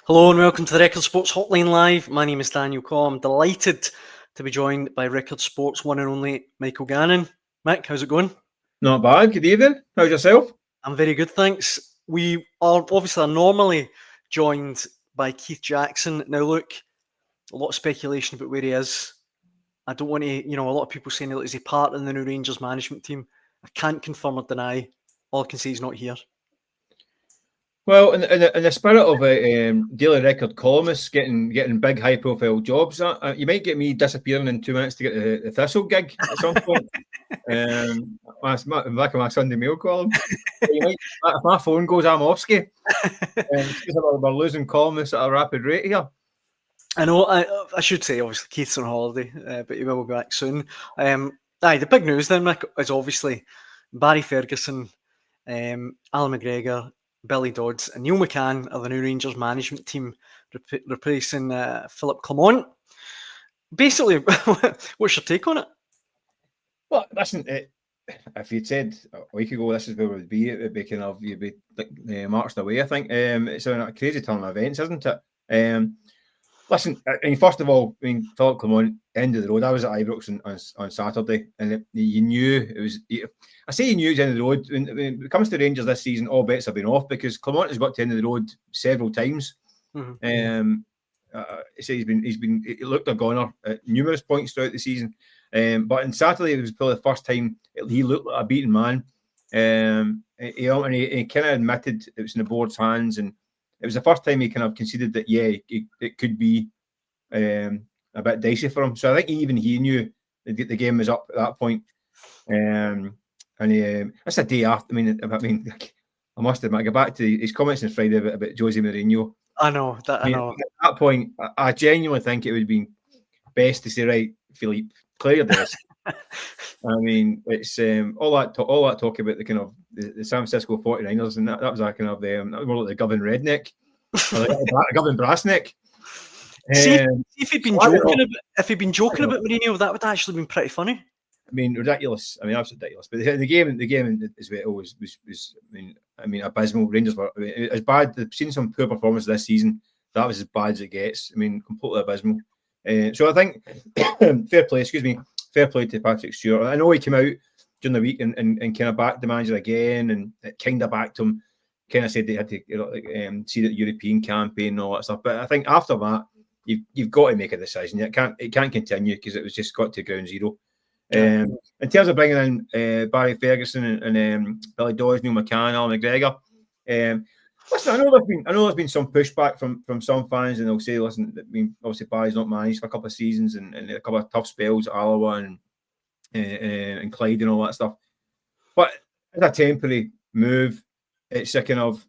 Hello and welcome to the Record Sports Hotline Live. My name is Daniel Caw. I'm delighted to be joined by Record Sports one and only Michael Gannon. Mick, how's it going? Not bad. Good evening. How's yourself? I'm very good, thanks. We are obviously normally joined by Keith Jackson. Now look, a lot of speculation about where he is. I don't want to, a lot of people saying that is he part of the new Rangers management team. I can't confirm or deny. All I can say is not here. Well, in the spirit of a Daily Record columnist getting big high-profile jobs, you might get me disappearing in 2 minutes to get the Thistle gig at some point. Back of my Sunday Mail column. If my phone goes, I'm Oski. We're losing columnists at a rapid rate here. I know. I should say, obviously, Keith's on holiday, but he will be back soon. The big news then, Mick, is obviously Barry Ferguson, Alan McGregor, Billy Dodds and Neil McCann are the new Rangers management team, replacing Phillipe Clement. Basically, what's your take on it? Well, listen, if you'd said a week ago this is where we'd be, it would be kind of, you'd be marched away, I think. It's a crazy turn of events, isn't it? Listen, first of all, Phillipe Clement, end of the road. I was at Ibrox on Saturday, and you knew it was. I say you knew it was end of the road. When it comes to Rangers this season, all bets have been off because Clement has got to end of the road several times. Mm-hmm. He looked a goner at numerous points throughout the season. But on Saturday, it was probably the first time he looked like a beaten man. He kind of admitted it was in the board's hands, and it was the first time he kind of conceded that, it could be a bit dicey for him. So I think even he knew the game was up at that point. That's a day after. I must admit, I go back to his comments on Friday about Jose Mourinho. I know. I know. At that point, I genuinely think it would be best to say, right, Philippe, clear your desk. It's all that talk about the kind of the San Francisco 49ers, and that was a kind of that was more like the Govan Redneck, or the Govan Brassneck. See if he'd been joking about Mourinho, that would actually been pretty funny. Ridiculous. Absolutely ridiculous. But the game as well was abysmal. Rangers were as bad. They've seen some poor performances this season. That was as bad as it gets. Completely abysmal. So I think fair play to Patrick Stewart. I know he came out during the week and kind of backed the manager again, and it kind of backed him. Kind of said they had to see the European campaign and all that stuff. But I think after that, you've got to make a decision. It can't continue because it was just got to ground zero. In terms of bringing in Barry Ferguson and Billy Dodds, Neil McCann, Alan McGregor, listen, I know there's been some pushback from some fans, and they'll say, listen, obviously Barry's not managed for a couple of seasons and a couple of tough spells at Alloa and Clyde and all that stuff. But as a temporary move, it's a kind of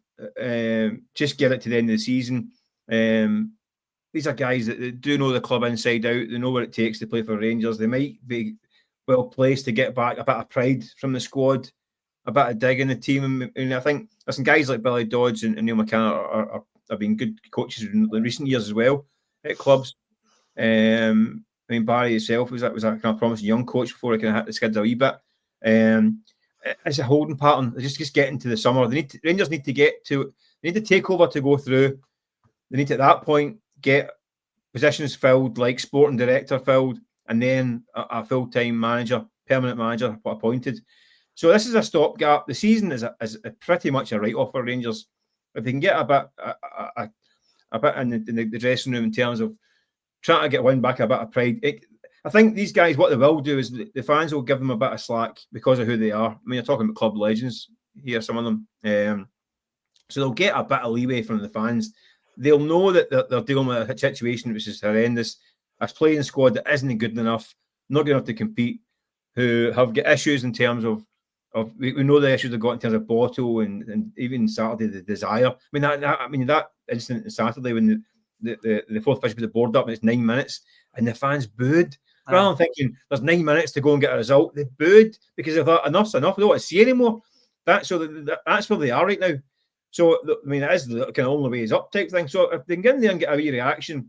just get it to the end of the season. These are guys that do know the club inside out. They know what it takes to play for Rangers. They might be well placed to get back a bit of pride from the squad, a bit of dig in the team. And I think some guys like Billy Dodds and Neil McCann have been good coaches in recent years as well at clubs. Barry himself was that kind of promising young coach before he kind of hit the skids a wee bit. It's a holding pattern. Just getting to the summer. Rangers need to take over to go through. They need to, at that point, get positions filled, like sporting director filled, and then a full-time manager, permanent manager appointed. So this is a stopgap. The season is pretty much a write-off for Rangers. If they can get a bit in the dressing room in terms of trying to get one back, a bit of pride. I think these guys, what they will do is the fans will give them a bit of slack because of who they are. You're talking about club legends here, some of them. So they'll get a bit of leeway from the fans. They'll know that they're dealing with a situation which is horrendous. A playing squad that isn't good enough, not good enough to compete, who have got issues in terms of we know the issues they've got in terms of Bottle and even Saturday the desire. That incident on Saturday when the fourth official put the board up and it's 9 minutes and the fans booed. Rather than thinking there's 9 minutes to go and get a result, they booed because they thought enough's enough. They don't want to see anymore. That's where they are right now. So it is the kind of only way is up type thing. So if they can get in there and get a wee reaction.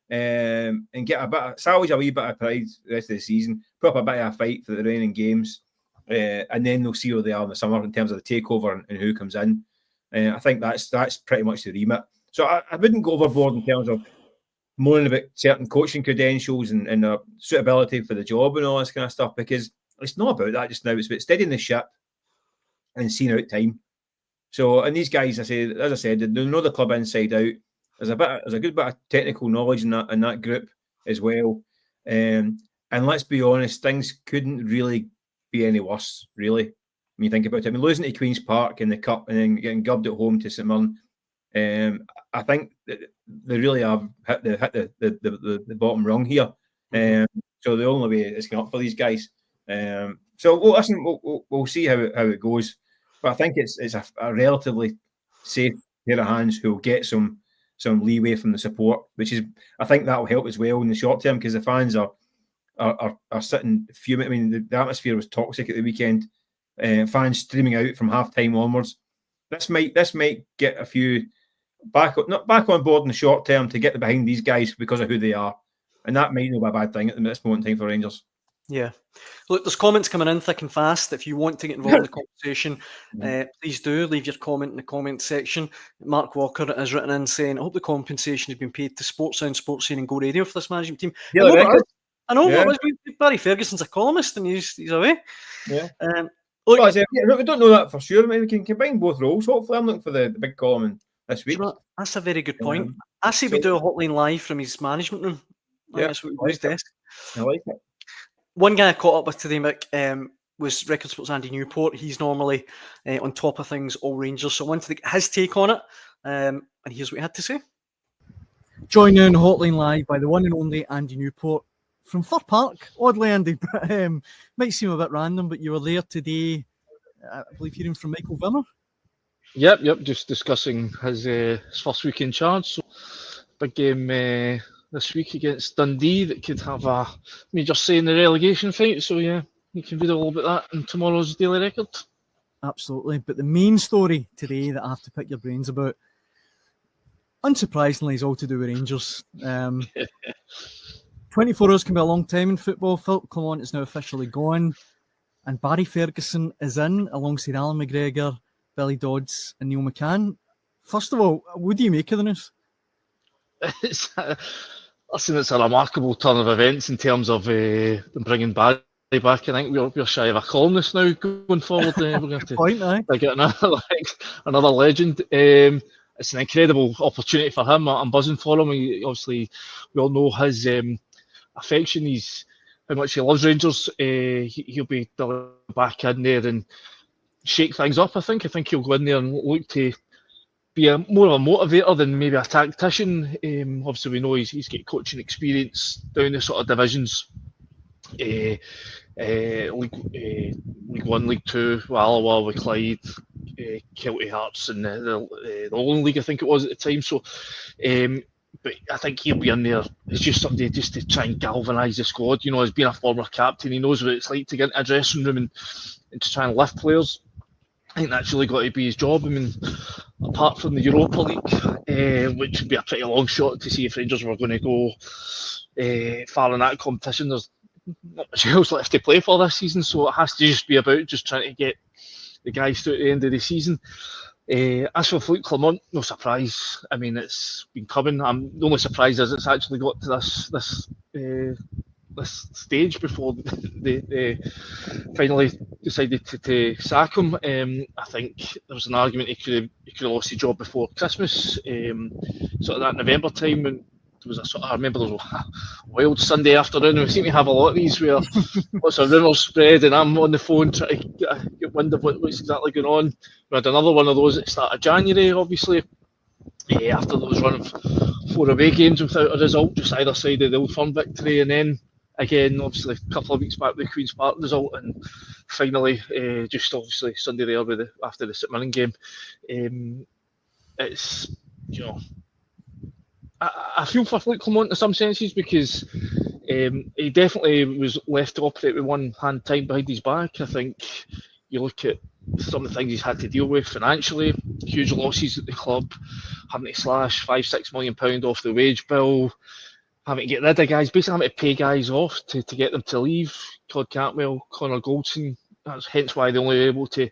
And get salvage a wee bit of pride the rest of the season, put up a bit of a fight for the remaining games, and then they'll see where they are in the summer in terms of the takeover and who comes in. I think that's pretty much the remit. So I wouldn't go overboard in terms of moaning about certain coaching credentials and their suitability for the job and all this kind of stuff, because it's not about that just now. It's about steadying the ship and seeing out time. So, and these guys, as I said, they know the club inside out. There's a good bit of technical knowledge in that group as well. And let's be honest, things couldn't really be any worse, really, when you think about it. I mean, losing to Queen's Park in the cup and then getting gubbed at home to St Mirren, I think that they really have hit the bottom rung here. So the only way it's going up for these guys. So we'll see how it goes. But I think it's a relatively safe pair of hands who will get some leeway from the support, which is, I think that will help as well in the short term, because the fans are sitting fuming. I mean, the atmosphere was toxic at the weekend. Fans streaming out from half time onwards. This might get a few not back on board in the short term to get behind these guys because of who they are, and that might not be a bad thing at this moment in time for Rangers. Yeah. Look, there's comments coming in thick and fast. If you want to get involved in the conversation, please do leave your comment in the comment section. Mark Walker has written in saying, I hope the compensation has been paid to Sports Sound, Sports Scene and Go Radio for this management team. Yeah, I know. Barry Ferguson's a columnist and he's away. Yeah. Look, we don't know that for sure. I mean, we can combine both roles. Hopefully, I'm looking for the big column this week. That's a very good point. I say we do a hotline live from his management room. That's what we do his desk. I like it. One guy I caught up with today, Mick, was Record Sports Andy Newport. He's normally on top of things, all Rangers. So I wanted to get his take on it. And here's what he had to say. Joined now on Hotline Live by the one and only Andy Newport from Fir Park. Oddly, Andy, but might seem a bit random, but you were there today, I believe, hearing from Michael Wimmer. Yep, just discussing his first week in charge. So, big game this week against Dundee that could have a major say in the relegation fight. So, yeah, you can read all about that in tomorrow's Daily Record. Absolutely. But the main story today that I have to pick your brains about, unsurprisingly, is all to do with Rangers. 24 hours can be a long time in football. Phillipe Clement is now officially gone. And Barry Ferguson is in alongside Alan McGregor, Billy Dodds and Neil McCann. First of all, what do you make of the news? Listen, it's a remarkable turn of events in terms of them bringing Barry back. I think we're shy of a columnist now going forward. We're going to get another legend. It's an incredible opportunity for him. I'm buzzing for him. We all know his affection. How much he loves Rangers. He'll be back in there and shake things up. I think he'll go in there and look to be more of a motivator than maybe a tactician. Obviously, we know he's got coaching experience down the sort of divisions. League 1, League 2, with Alloa, with Clyde, Celtic Hearts, and the Lowland League, I think it was at the time. So, but I think he'll be in there. It's just somebody just to try and galvanise the squad. You know, as being a former captain, he knows what it's like to get into a dressing room and to try and lift players. I think that's really got to be his job. I mean, apart from the Europa League, which would be a pretty long shot to see if Rangers were going to go far in that competition, there's not much else left to play for this season, so it has to just be about just trying to get the guys through at the end of the season. As for Phillipe Clement, no surprise. I mean, it's been coming. The only surprise is it's actually got to this stage before they finally decided to sack him. I think there was an argument he could have lost his job before Christmas, sort of that November time, and there was I remember there was a wild Sunday afternoon. We seem to have a lot of these where lots of rumours spread and I'm on the phone trying to get wind of what's exactly going on. We had another one of those at the start of January, obviously, after there was run of 4 away games without a result, just either side of the Old Firm victory, and then again, obviously, a couple of weeks back with the Queen's Park result, and finally, just obviously Sunday there after the St Mirren game. It's, you know, I feel for Phillipe Clement in some senses because he definitely was left to operate with one hand tied behind his back. I think you look at some of the things he's had to deal with financially, huge losses at the club, having to slash £5-6 million off the wage bill, having to get rid of guys, basically having to pay guys off to get them to leave. Todd Cantwell, Connor Goldson, that's hence why they're only able to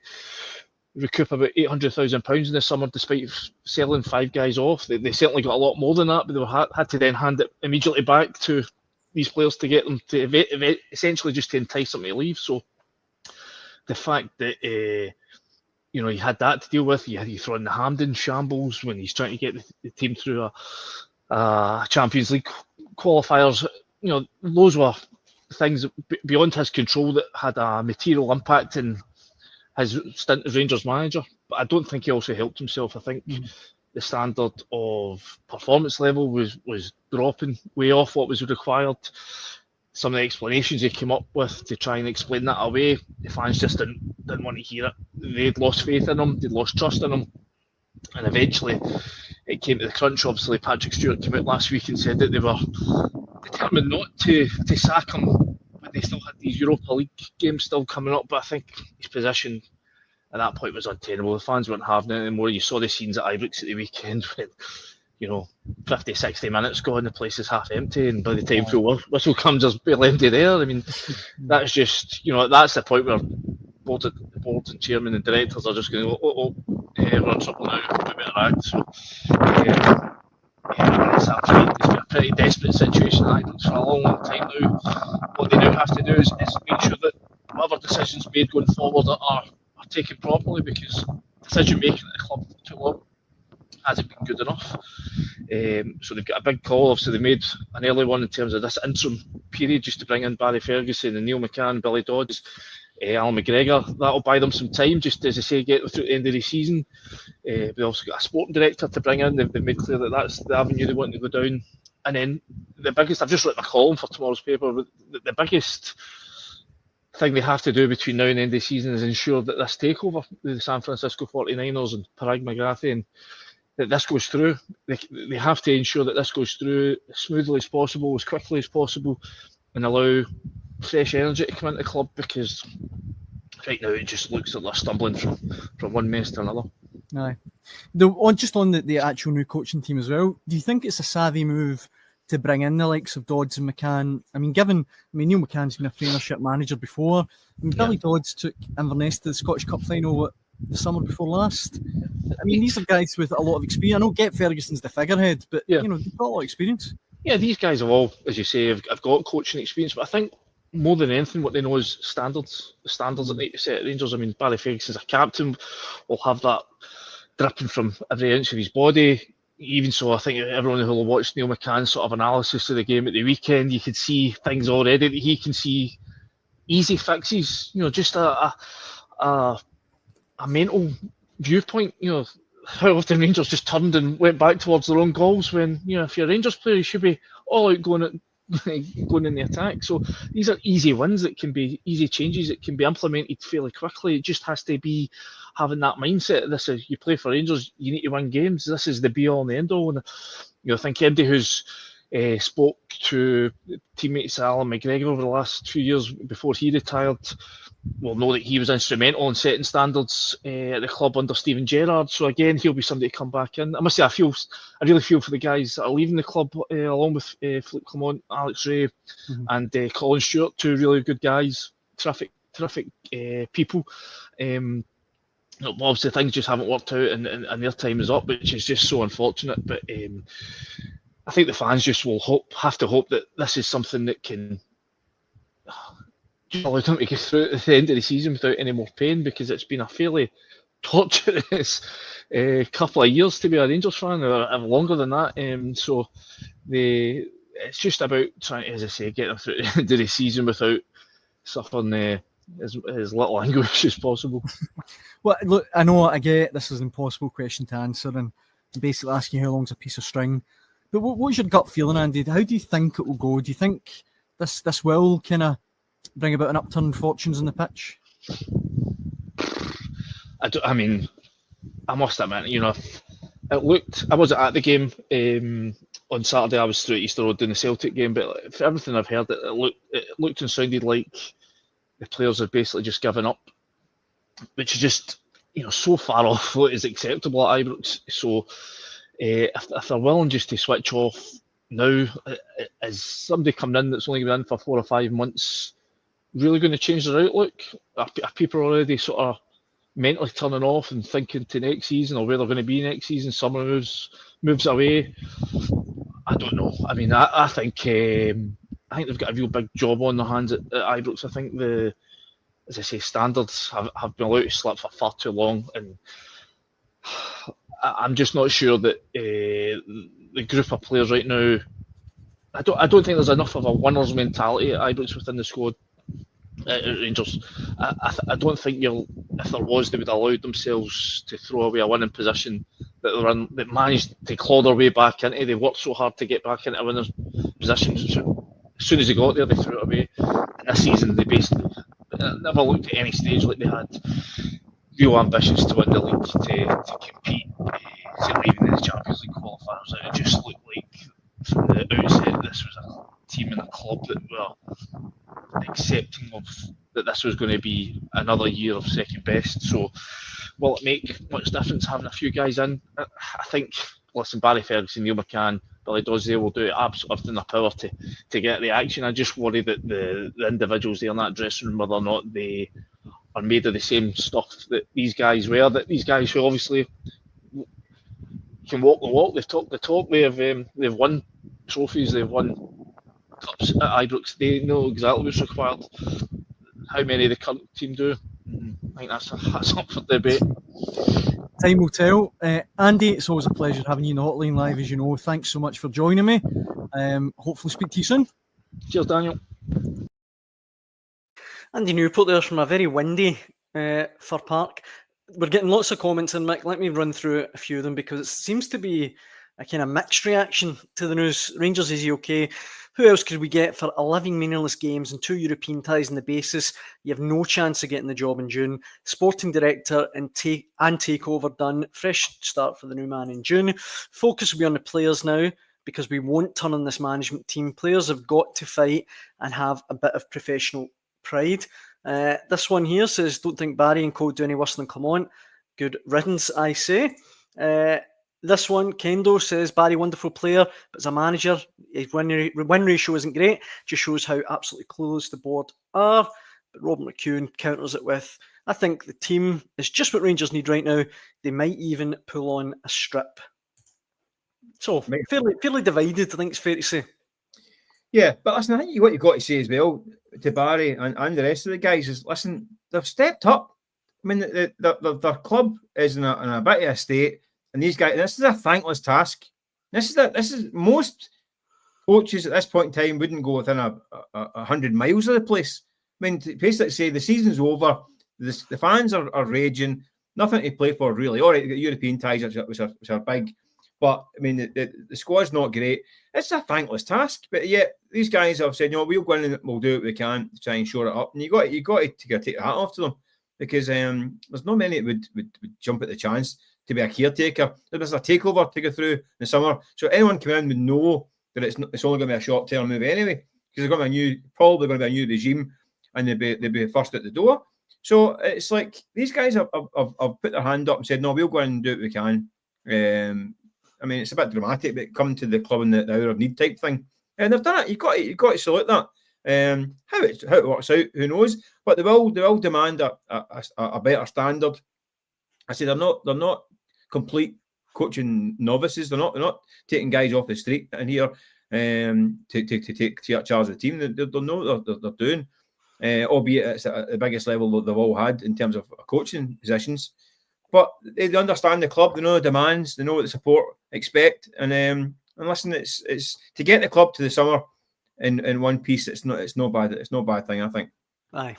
recoup about £800,000 in the summer, despite selling 5 guys off. They certainly got a lot more than that, but they had to then hand it immediately back to these players to get them to essentially just to entice them to leave. So the fact that you had that to deal with, you throw in the Hampden shambles when he's trying to get the team through a Champions League qualifiers. Those were things beyond his control that had a material impact in his stint as Rangers manager. But I don't think he also helped himself. I think the standard of performance level was dropping way off what was required. Some of the explanations he came up with to try and explain that away, the fans just didn't want to hear it. They'd lost faith in him, they'd lost trust in him, and eventually it came to the crunch. Obviously, Patrick Stewart came out last week and said that they were determined not to sack him, but they still had these Europa League games still coming up. But I think his position at that point was untenable. The fans weren't having it anymore. You saw the scenes at Ibrox at the weekend when 50, 60 minutes gone, the place is half empty, and by the time full whistle comes, there's barely empty there. I mean, that's just, that's the point where the board and chairman and directors are just going to run something out, we better act. So, it's been a pretty desperate situation at Ibrox for a long, long time now. What they now have to do is make sure that whatever decisions made going forward are taken properly, because decision making at the club for too long hasn't been good enough. So they've got a big call. Obviously, they made an early one in terms of this interim period just to bring in Barry Ferguson and Neil McCann, Billy Dodds, Alan McGregor. That'll buy them some time, just as I say, get them through the end of the season. They've also got a sporting director to bring in. They've made clear that that's the avenue they want to go down. And then the biggest, I've just written a column for tomorrow's paper, but the biggest thing they have to do between now and the end of the season is ensure that this takeover, the San Francisco 49ers and Parag McGrath, and that this goes through. They have to ensure that this goes through as smoothly as possible, as quickly as possible, and allow fresh energy to come into the club, because right now it just looks like they're stumbling from one mess to another. Aye. Just on the actual new coaching team as well, do you think it's a savvy move to bring in the likes of Dodds and McCann? I mean, Neil McCann's been a Premiership manager before. Billy Dodds took Inverness to the Scottish Cup final the summer before last. I mean, these are guys with a lot of experience. I know Get Ferguson's the figurehead, but they've got a lot of experience. Yeah, these guys have all, as you say, have got coaching experience, but I think more than anything, what they know is standards. The standards that need to set at Rangers. I mean, Barry Ferguson's a captain, will have that dripping from every inch of his body. Even so, I think everyone who will watch Neil McCann's sort of analysis of the game at the weekend, you could see things already that he can see easy fixes. Just a mental viewpoint. How often Rangers just turned and went back towards their own goals when, if you're a Rangers player, you should be all out going in the attack. So these are easy wins that can be easy changes that can be implemented fairly quickly. It just has to be having that mindset. This is, you play for Rangers, you need to win games. This is the be all and the end all. And I think anybody who's spoke to teammates Alan McGregor over the last 2 years before he retired will know that he was instrumental in setting standards at the club under Steven Gerrard. So again, he'll be somebody to come back in. I must say, I really feel for the guys that are leaving the club, along with Phillipe Clement, Alex Ray, and Colin Stewart, two really good guys, terrific people. Obviously, things just haven't worked out, and their time is up, which is just so unfortunate. But I think the fans just will have to hope that this is something that can allow them to get through at the end of the season without any more pain, because it's been a fairly torturous couple of years to be a Rangers fan, or longer than that. So it's just about trying to, as I say, get them through the end of the season without suffering as little anguish as possible. Well, look, I know I get this is an impossible question to answer, and basically asking how long's a piece of string. But what's your gut feeling, Andy? How do you think it will go? Do you think this will kind of bring about an upturn in fortunes on the pitch? I mean, I must admit, it looked. I wasn't at the game on Saturday. I was through at Easter Road doing the Celtic game, but for everything I've heard, it looked and sounded like the players had basically just given up, which is just so far off what is acceptable at Ibrox. So if they're willing just to switch off now, is somebody coming in that's only been in for 4 or 5 months really going to change their outlook? Are people already sort of mentally turning off and thinking to next season or where they're going to be next season. Summer moves away. I don't know. I mean, I think they've got a real big job on their hands at Ibrox. I think as I say, standards have been allowed to slip for far too long, and I'm just not sure that the group of players right now. I don't think there's enough of a winner's mentality at Ibrox within the squad. Rangers, I don't think if there was, they would have allowed themselves to throw away a winning position that managed to claw their way back into. They worked so hard to get back into a winner's position. So as soon as they got there, they threw it away. And this season, they basically never looked at any stage like they had real ambitions to win the league, to compete. Certainly even in the Champions League qualifiers, it just looked like from the outset this was a team and a club that were accepting of that this was going to be another year of second best. So will it make much difference having a few guys in? I think, listen, Barry Ferguson, Neil McCann, Billy Dodds, they will do absolutely everything in their power to get the action. I just worry that the individuals there in that dressing room, whether or not they are made of the same stuff that these guys were, that these guys who obviously can walk the walk, they've talked the talk, they've won trophies, they've won cups at Ibrox, they know exactly what's required. How many of the current team do? I think that's up for debate. Time will tell. Andy, it's always a pleasure having you in the Hotline Live, as you know. Thanks so much for joining me. Hopefully speak to you soon. Cheers, Daniel. Andy Newport there from a very windy Fir Park. We're getting lots of comments in, Mick. Let me run through a few of them because it seems to be a kind of mixed reaction to the news. Rangers, is he okay? Who else could we get for 11 meaningless games and 2 European ties on the basis you have no chance of getting the job in June? Sporting director and takeover done. Fresh start for the new man in June. Focus will be on the players now because we won't turn on this management team. Players have got to fight and have a bit of professional pride. This one here says, don't think Barry and co do any worse than Clement. Good riddance, I say. This one, Kendo, says Barry, wonderful player, but as a manager, his win ratio isn't great. Just shows how absolutely clueless the board are. But Robin McEwen counters it with, I think the team is just what Rangers need right now. They might even pull on a strip. So, fairly divided, I think it's fair to say. Yeah, but listen, I think what you've got to say as well to Barry and the rest of the guys is, listen, they've stepped up. I mean, their club is in a bit of a state. And these guys, this is a thankless task. This is most coaches at this point in time wouldn't go within 100 miles of the place. I mean, to basically say the season's over, the fans are raging, nothing to play for really. All right, you've got European ties, which are big, but I mean, the squad's not great. It's a thankless task, but yet these guys have said, we'll go in and we'll do what we can to try and shore it up. And you got to take the hat off to them because there's not many that would jump at the chance to be a caretaker. There's a takeover to go through in the summer. So anyone coming in would know that it's only going to be a short-term move anyway, because there's going to be probably going to be a new regime, and they'll be first at the door. So it's like these guys have put their hand up and said, no, we'll go in and do what we can. I mean, it's a bit dramatic, but coming to the club in the hour of need type thing. And they've done it. You've got to salute that. How it works out, who knows? But they will demand a better standard. I say they're not complete coaching novices. They're not taking guys off the street in here to take charge of the team. They'll know what they're doing, albeit it's at the biggest level they've all had in terms of coaching positions. But they understand the club. They know the demands. They know what the support expect. And listen, it's to get the club to the summer in one piece. It's no bad thing, I think. Aye.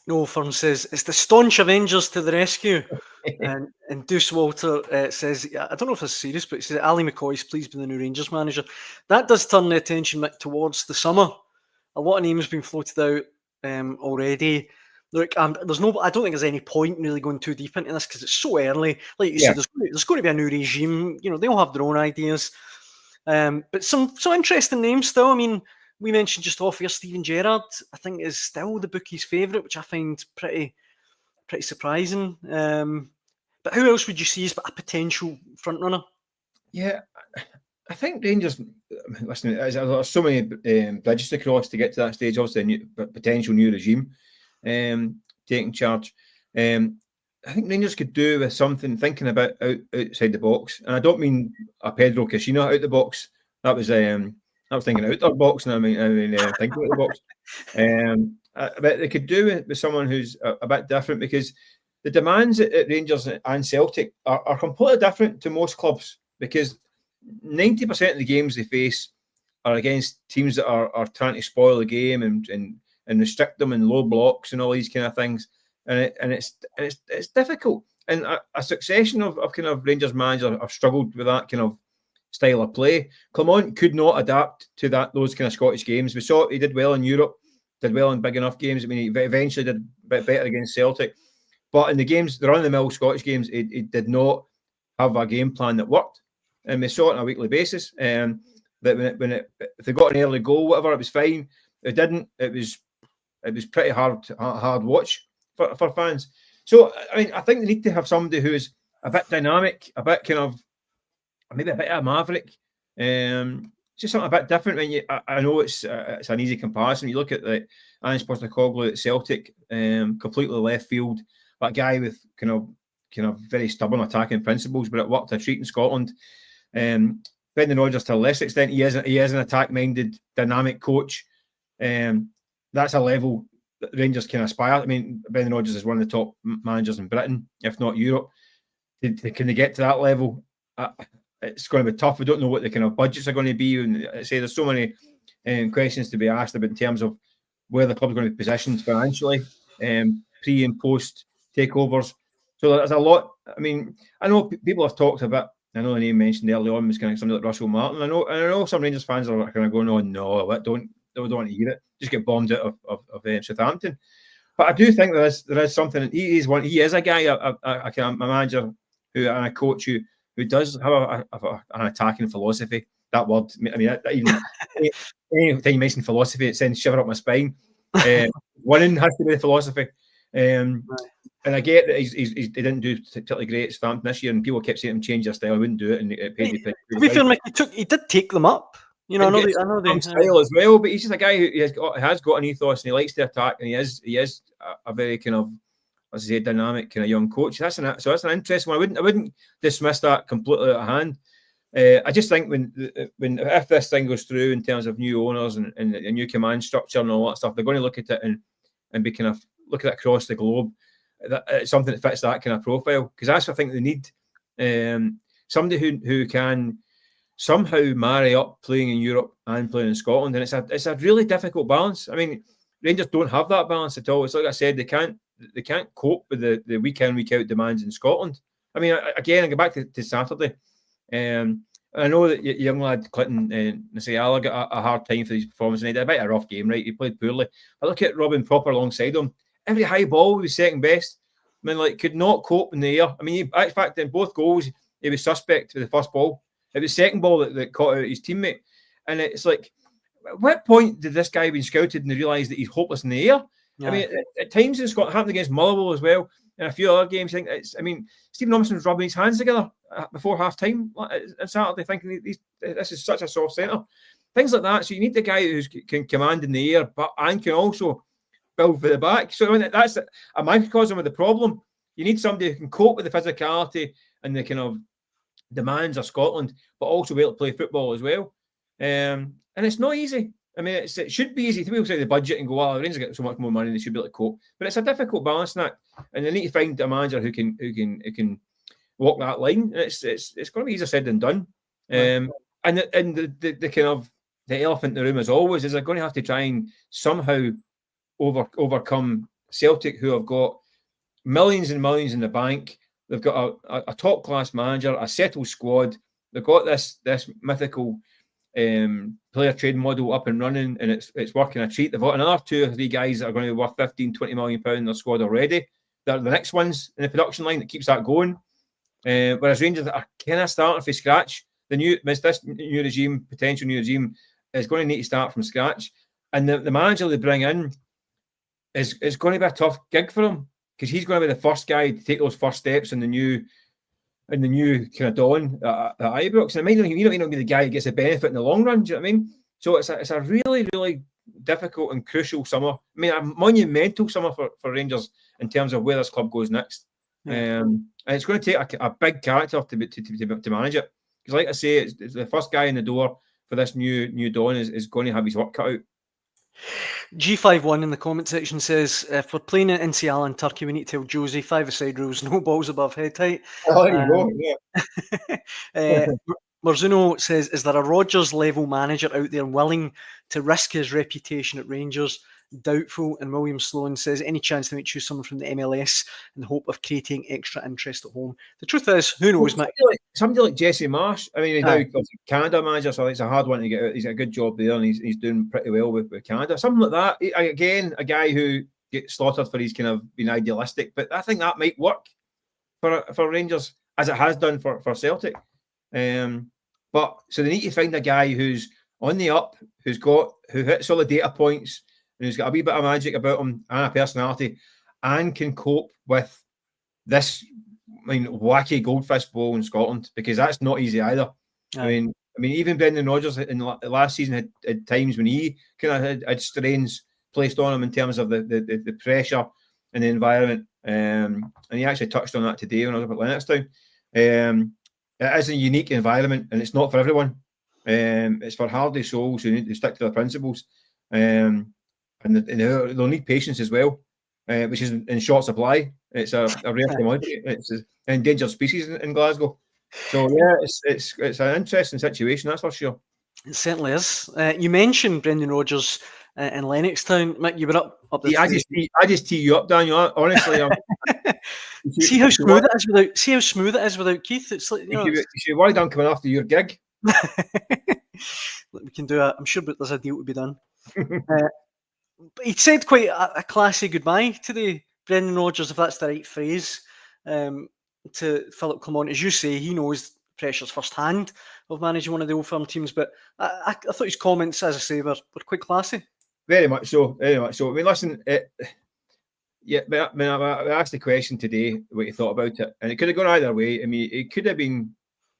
No, Fern says, it's the staunch Avengers to the rescue. and Deuce Walter says, I don't know if it's serious, but he says, Ali McCoy's please be the new Rangers manager. That does turn the attention, Mick, towards the summer. A lot of names have been floated out already. Look, I don't think there's any point really going too deep into this because it's so early. Like you said, there's going to be a new regime. They all have their own ideas. But some interesting names still. I mean, we mentioned just off here, Steven Gerrard, I think is still the bookie's favourite, which I find pretty surprising. But who else would you see as a potential front runner? Yeah, I think Rangers. Listen, there's so many bridges to cross to get to that stage. Obviously, a potential new regime taking charge. I think Rangers could do with something thinking about outside the box, and I don't mean a Pedro Casino out the box. That was thinking out the box, and I mean thinking out the box. But they could do with someone who's a bit different, because the demands at Rangers and Celtic are completely different to most clubs, because 90% of the games they face are against teams that are trying to spoil the game and restrict them in low blocks and all these kind of things. And it's difficult. And a succession of kind of Rangers managers have struggled with that kind of style of play. Clement could not adapt to those kind of Scottish games. We saw he did well in Europe, did well in big enough games. I mean, he eventually did a bit better against Celtic. But in the games, the run-of-the-mill Scottish games, he did not have a game plan that worked. And we saw it on a weekly basis. That if they got an early goal, whatever, it was fine. It didn't. It was pretty hard watch for fans. So I mean, I think they need to have somebody who is a bit dynamic, a bit kind of maybe a bit of a maverick. Just something a bit different. When I know it's an easy comparison. You look at the Ange Postecoglou at Celtic, completely left field. That guy with kind of very stubborn attacking principles, but it worked a treat in Scotland. Brendan Rodgers, to a lesser extent, he is an attack-minded, dynamic coach. That's a level that Rangers can aspire. I mean, Brendan Rodgers is one of the top managers in Britain, if not Europe. Can they get to that level? It's going to be tough. We don't know what the kind of budgets are going to be. And I say there's so many questions to be asked about in terms of where the club's going to be positioned financially, pre and post takeovers. So there's a lot. I mean, I know people have talked about. I know the name mentioned early on was kind of somebody like Russell Martin. I know some Rangers fans are kind of going, "Oh no, don't want to hear it. Just get bombed out of Southampton." But I do think there is something. He is a guy, a manager and a coach who does have an attacking philosophy. That word, I mean, even anytime you mention philosophy, it sends shiver up my spine. Winning has to be the philosophy. And I get that he didn't do particularly great at Southampton this year, and people kept saying him change their style. I wouldn't do it, and it paid. To be fair, Mick, he did take them up. You know, I know the style as well, but he's just a guy who has got an ethos, and he likes to attack, and he is a very kind of, as I say, dynamic kind of young coach. That's an interesting one. I wouldn't dismiss that completely out of hand. I just think if this thing goes through in terms of new owners and a new command structure and all that stuff, they're going to look at it and be kind of look at it across the globe. It's something that fits that kind of profile, because that's what I think they need. Somebody who can somehow marry up playing in Europe and playing in Scotland, and it's a really difficult balance. I mean, Rangers don't have that balance at all. It's like I said, they can't cope with the week in, week out demands in Scotland. I mean, again, I go back to Saturday. I know that young lad Clinton Nasiala got a hard time for these performances, and he did a bit of a rough game, right? He played poorly. I look at Robin Proper alongside him. Every high ball he was second best. I mean, could not cope in the air. I mean, in fact, in both goals, he was suspect with the first ball. It was the second ball that caught out his teammate. And it's like, at what point did this guy been scouted and realise that he's hopeless in the air? Yeah. I mean, at times it's happened against Motherwell as well, and a few other games. I think Stephen Robinson was rubbing his hands together before half time on Saturday, thinking this is such a soft centre. Things like that. So you need the guy who can command in the air, and can also build for the back. So I mean, that's a microcosm of the problem. You need somebody who can cope with the physicality and the kind of demands of Scotland, but also be able to play football as well. And it's not easy. I mean, it should be easy to be able to say the budget and go, well, the Rangers get so much more money, they should be able to cope. But it's a difficult balancing act, and they need to find a manager who can walk that line. And it's going to be easier said than done. And the kind of the elephant in the room, as always, is they're going to have to try and somehow overcome Celtic, who have got millions and millions in the bank. They've got a top class manager, a settled squad. They've got this mythical player trade model up and running, and it's working a treat. They've got another 2 or 3 guys that are going to be worth 15-20 million pounds in their squad already. They're the next ones in the production line that keeps that going. Whereas Rangers are kind of starting from scratch. This potential new regime is going to need to start from scratch, and the manager they bring in is going to be a tough gig for him, because he's going to be the first guy to take those first steps in the new kind of dawn at Ibrox. And he might not be the guy who gets the benefit in the long run. Do you know what I mean? So it's a really, really difficult and crucial summer. I mean, a monumental summer for Rangers in terms of where this club goes next. And it's going to take a big character to manage it. Because, like I say, it's the first guy in the door for this new Don is going to have his work cut out. G51 in the comment section says, if we're playing it in Seattle and Turkey, we need to tell Josie 5-a-side rules, no balls above head height. Oh, there you go. Yeah. Marzuno says, is there a Rodgers level manager out there willing to risk his reputation at Rangers? Doubtful. And William Sloan says, any chance they might choose someone from the MLS in the hope of creating extra interest at home? The truth is, who knows, Mick? Somebody like Jesse Marsh. I mean, he's now Canada manager, so it's a hard one to get out. He's got a good job there, and he's doing pretty well with Canada. Something like that. Again, a guy who gets slaughtered for his kind of being idealistic, but I think that might work for Rangers, as it has done for Celtic. But so they need to find a guy who's on the up, who hits all the data points, and who's got a wee bit of magic about him and a personality, and can cope with this, wacky goldfish bowl in Scotland, because that's not easy either. Yeah. I mean, even Brendan Rodgers in last season had times when he kind of had strains placed on him in terms of the pressure and the environment. And he actually touched on that today when I was up at Lennoxtown. It is a unique environment, and it's not for everyone. It's for hardy souls who need to stick to their principles. And they'll need patience as well, which is in short supply. It's a rare commodity. It's an endangered species in Glasgow. So yeah, it's an interesting situation, that's for sure. It certainly is. You mentioned Brendan Rodgers in Lennoxtown. Mick, you were up the I just tee you up, Daniel. Honestly, see how smooth it is without Keith. It's like, you should worry done coming after your gig. We can do I'm sure there's a deal to be done. But he said quite a classy goodbye today, Brendan Rodgers, if that's the right phrase, to Phillipe Clement. As you say, he knows the pressures firsthand of managing one of the Old Firm teams, but I thought his comments, as I say, were quite classy. Very much so, very much so. I mean, listen, I asked the question today what you thought about it, and it could have gone either way. I mean, it could have been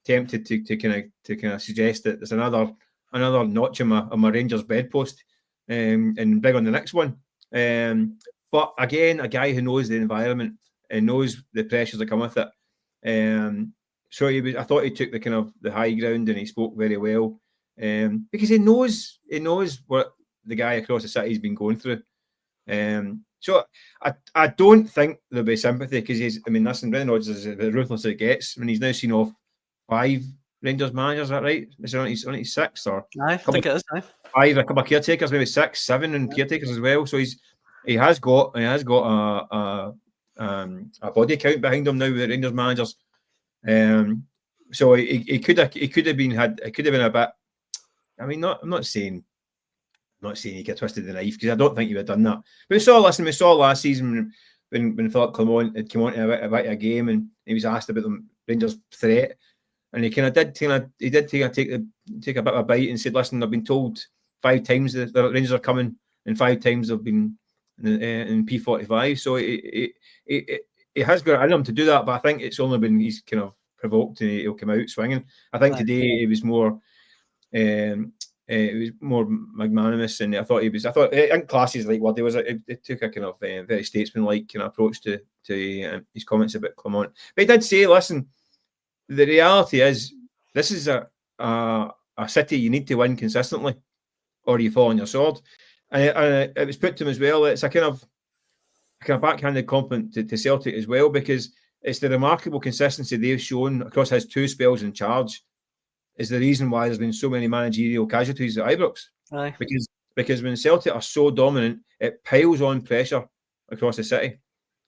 tempted to kind of suggest that there's another notch on my Rangers bedpost. And big on the next one. But again, a guy who knows the environment and knows the pressures that come with it. So I thought he took the kind of the high ground, and he spoke very well, because he knows what the guy across the city's been going through. So I don't think there'll be sympathy, because listen, Brendan Rodgers is as ruthless as it gets. I mean, he's now seen off 5 Rangers managers, is that right? Is it only 6 or? I think it is. 5, a couple of caretakers, maybe 6, 7, and caretakers as well. So he has got a body count behind him now with the Rangers managers. So it could have been a bit. I mean, I'm not saying he got twisted the knife, because I don't think he would have done that. But we saw last season when Phillipe Clement had come on to a game, and he was asked about the Rangers threat. And he did take a bit of a bite and said, listen, I've been told 5 times that the Rangers are coming, and 5 times they've been in P45. So he has got it in him to do that, but I think it's only when he's kind of provoked and he'll come out swinging. I think today it was more magnanimous, and I think classy is the right word. It took a kind of very statesman-like kind of approach to his comments about Clement. But he did say, listen, the reality is, this is a city you need to win consistently, or you fall on your sword. And it was put to him as well. It's a kind of backhanded compliment to Celtic as well, because it's the remarkable consistency they've shown across his 2 spells in charge is the reason why there's been so many managerial casualties at Ibrox. Aye. Because when Celtic are so dominant, it piles on pressure across the city.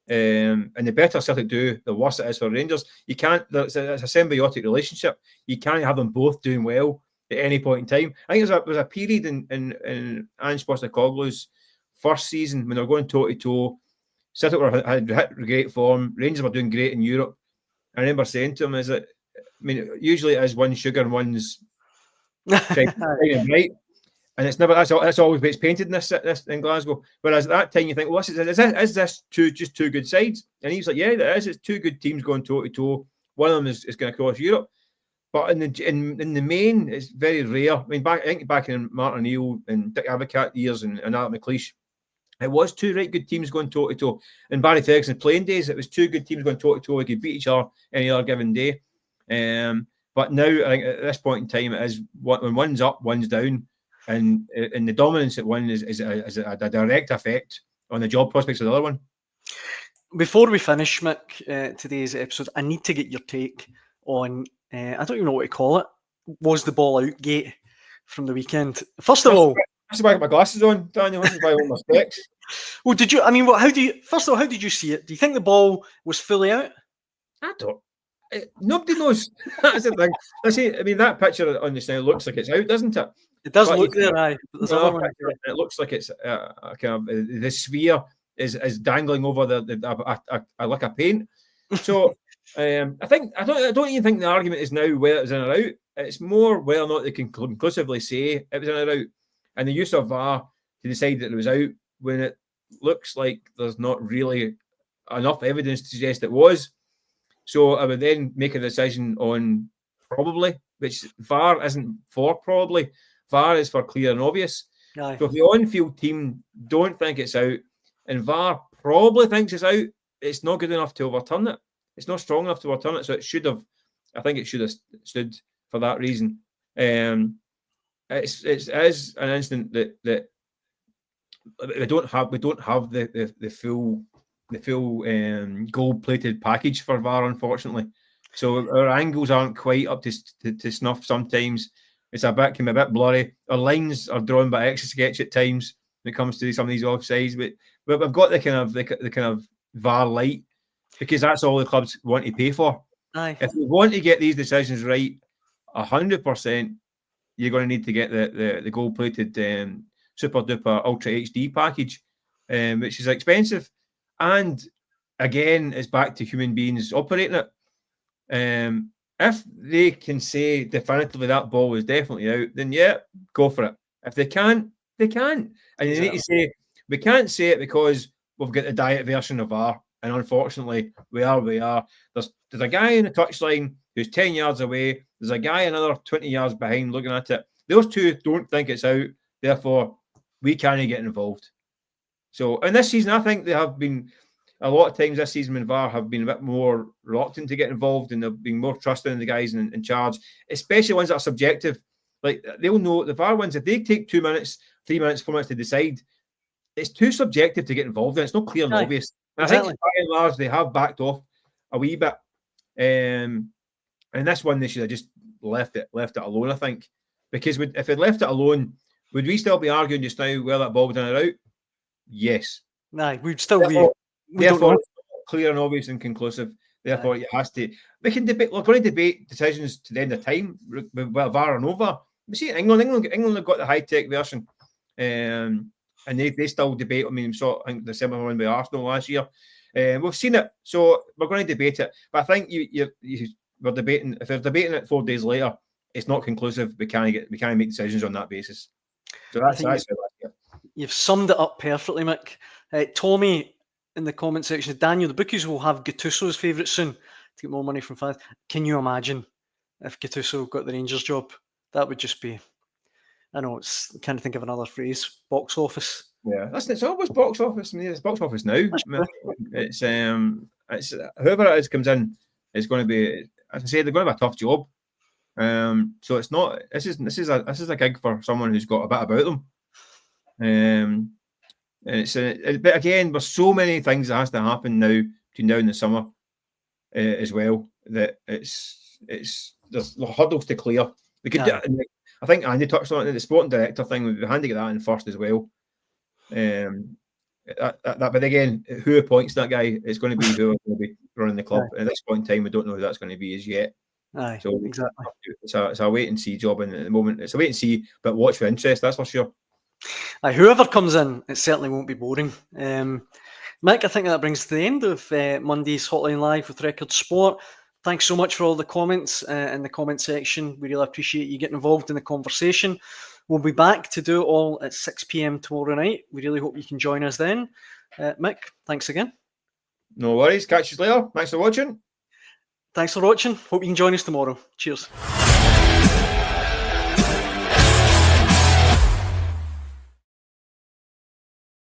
And the better Celtic do, the worse it is for Rangers. You can't. It's a symbiotic relationship. You can't have them both doing well at any point in time. I think there was a period in Ange Postecoglou's first season when they were going toe to toe. Celtic had hit great form. Rangers were doing great in Europe. I remember saying to him, usually it is one sugar and one's shining bright. And it's never. That's always it's painted in this in Glasgow. Whereas at that time you think, well, is this just 2 good sides? And he's like, yeah, there is. It's 2 good teams going toe to toe. One of them is going to cross Europe. But in the main, it's very rare. I think back in Martin O'Neill and Dick Advocat years and Art McLeish, It was two right good teams going toe to toe. In Barry Ferguson playing days, it was two good teams going toe to toe. We could beat each other any other given day. But now, I think at this point in time, it is when one's up, one's down, and the dominance at one is a direct effect on the job prospects of the other one. Before we finish, Mick, today's episode, I need to get your take on, I don't even know what to call it, was the ball out gate from the weekend. First of all... I should get my glasses on, Daniel. I should buy all my specs. Well, first of all, how did you see it? Do you think the ball was fully out? I don't. Nobody knows. That's the thing. I mean, that picture on the side looks like it's out, doesn't it? It does look there, aye. It looks like it's kind of the sphere is dangling over like a paint. So I don't even think the argument is now whether it was in or out. It's more whether or not they can conclusively say it was in or out, and the use of VAR to decide that it was out when it looks like there's not really enough evidence to suggest it was. So I would then make a decision on probably, which VAR isn't for probably. VAR is for clear and obvious. Aye. So if the on-field team don't think it's out and VAR probably thinks it's out, it's not good enough to overturn it. It's not strong enough to overturn it. So I think it should have stood for that reason. It's an incident that we don't have the full gold-plated package for VAR, unfortunately. So our angles aren't quite up to snuff sometimes. It's can be a bit blurry. Our lines are drawn by Etch-a-Sketch at times when it comes to some of these offsides, but we've got the kind of VAR light because that's all the clubs want to pay for. Aye. If we want to get these decisions right 100%, you're going to need to get the gold-plated super duper ultra HD package, which is expensive. And again, it's back to human beings operating it. If they can say definitively that ball was definitely out, then yeah, go for it. If they can't, they can't. And you need to say, we can't say it because we've got the diet version of VAR. And unfortunately, we are. There's a guy in the touchline who's 10 yards away. There's a guy another 20 yards behind looking at it. Those two don't think it's out. Therefore, we can't get involved. So, in this season, I think they have been a lot of times this season when VAR have been a bit more reluctant to get involved and they've been more trusting in the guys in charge, especially ones that are subjective. Like, they'll know the VAR ones, if they take 2 minutes, 3 minutes, 4 minutes to decide, it's too subjective to get involved in. It's not clear and obvious. Exactly. I think by and large they have backed off a wee bit. And this one they should have just left it alone, I think. Because if they'd left it alone, would we still be arguing just now whether that ball was in or out? Yes. No, we'd still be. Therefore, clear and obvious and conclusive. Therefore, it has to. We can debate. We're going to debate decisions to the end of time, VAR and over. We see it in England have got the high tech version, and they still debate. I mean, I think the similar one with Arsenal last year. We've seen it, so we're going to debate it. But I think we're debating. If they're debating it 4 days later, it's not conclusive. We can't make decisions on that basis. So that's you've summed it up perfectly, Mick. Tommy in the comment section, Daniel, the bookies will have Gattuso's favourite soon to get more money from fans. Can you imagine if Gattuso got the Rangers job? That would just be, I know, I can't think of another phrase, box office. Yeah, it's always box office. I mean, it's box office now. It's whoever it is comes in, it's going to be, as I say, they're going to have a tough job. So it's not. This is a gig for someone who's got a bit about them. But again, there's so many things that has to happen now between now and the summer as well that there's hurdles to clear. We could. I think Andy touched on it. The sporting director thing. We'd be handy to get that in first as well. But again, who appoints that guy? It's going to be who will be running the club. At this point in time, we don't know who that's going to be as yet. Aye, so exactly. It's a wait and see job, and at the moment it's a wait and see, but watch with interest. That's for sure. Whoever comes in, it certainly won't be boring. Mike, I think that brings to the end of Monday's Hotline Live with Record Sport. Thanks so much for all the comments in the comment section. We really appreciate you getting involved in the conversation. We'll be back to do it all at 6 p.m. tomorrow night. We really hope you can join us then. Mick, thanks again. No worries. Catch you later. Thanks for watching. Thanks for watching. Hope you can join us tomorrow. Cheers.